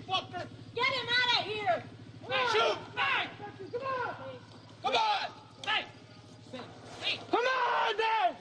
fucker! Get him out of here! Shoot! Hey! Come on! Come on! Hey! Come on, then!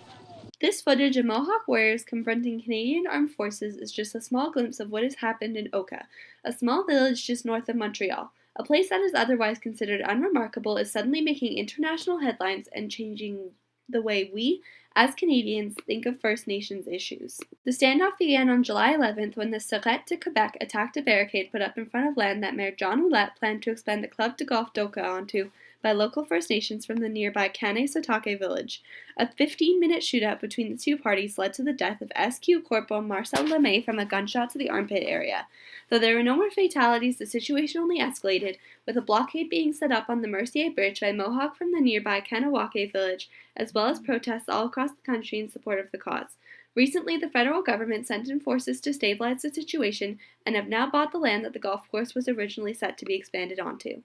This footage of Mohawk warriors confronting Canadian armed forces is just a small glimpse of what has happened in Oka, a small village just north of Montreal. A place that is otherwise considered unremarkable is suddenly making international headlines and changing the way we, as Canadians, think of First Nations issues. The standoff began on July 11th when the Surete de Quebec attacked a barricade put up in front of land that Mayor John Ouellette planned to expand the Club de Golf d'Oka onto by local First Nations from the nearby Kanesatake village. A 15-minute shootout between the two parties led to the death of SQ Corporal Marcel Lemay from a gunshot to the armpit area. Though there were no more fatalities, the situation only escalated, with a blockade being set up on the Mercier Bridge by Mohawk from the nearby Kanawake village, as well as protests all across the country in support of the cause. Recently, the federal government sent in forces to stabilize the situation and have now bought the land that the golf course was originally set to be expanded onto.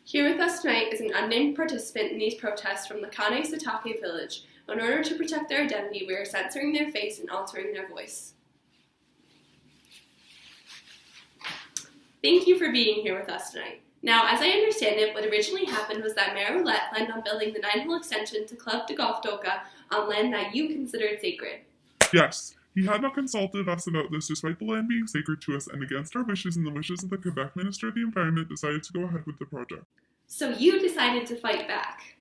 Here with us tonight is an unnamed participant in these protests from the Kanesatake village. In order to protect their identity, we are censoring their face and altering their voice. Thank you for being here with us tonight. Now, as I understand it, what originally happened was that Mayor Ouellette planned on building the 9-hole extension to Club de Golf d'Oka on land that you considered sacred. Yes, he had not consulted us about this despite the land being sacred to us, and against our wishes and the wishes of the Quebec Minister of the Environment decided to go ahead with the project. So you decided to fight back.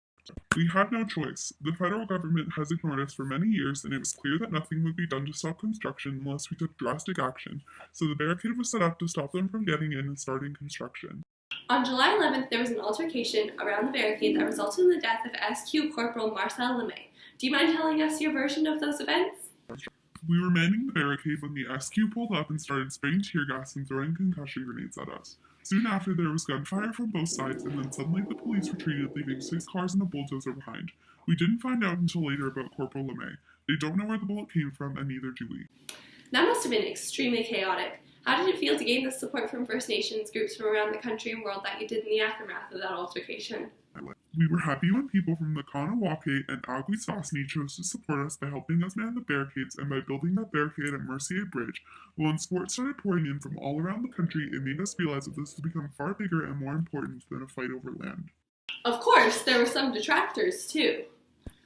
We had no choice. The federal government has ignored us for many years, and it was clear that nothing would be done to stop construction unless we took drastic action, so the barricade was set up to stop them from getting in and starting construction. On July 11th, there was an altercation around the barricade that resulted in the death of SQ Corporal Marcel Lemay. Do you mind telling us your version of those events? We were manning the barricade when the SQ pulled up and started spraying tear gas and throwing concussion grenades at us. Soon after, there was gunfire from both sides, and then suddenly the police retreated, leaving 6 cars and a bulldozer behind. We didn't find out until later about Corporal Lemay. They don't know where the bullet came from, and neither do we. That must have been extremely chaotic. How did it feel to gain the support from First Nations groups from around the country and world that you did in the aftermath of that altercation? We were happy when people from the Kanawake and Aguisasni chose to support us by helping us man the barricades and by building that barricade at Mercier Bridge. But when support started pouring in from all around the country, it made us realize that this has become far bigger and more important than a fight over land. Of course, there were some detractors, too.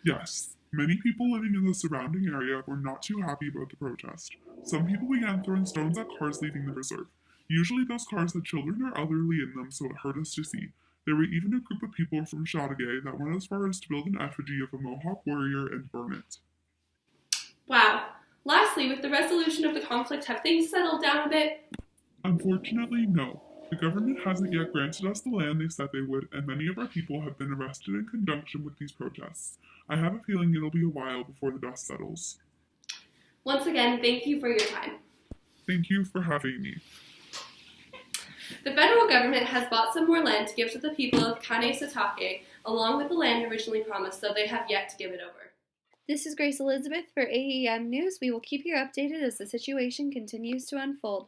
Yes, many people living in the surrounding area were not too happy about the protest. Some people began throwing stones at cars leaving the reserve. Usually those cars had children or elderly in them, so it hurt us to see. There were even a group of people from Chateauguay that went as far as to build an effigy of a Mohawk warrior and burn it. Wow. Lastly, with the resolution of the conflict, have things settled down a bit? Unfortunately, no. The government hasn't yet granted us the land they said they would, and many of our people have been arrested in conjunction with these protests. I have a feeling it'll be a while before the dust settles. Once again, thank you for your time. Thank you for having me. The federal government has bought some more land to give to the people of Kanesatake, along with the land originally promised, though they have yet to give it over. This is Grace Elizabeth for AEM News. We will keep you updated as the situation continues to unfold.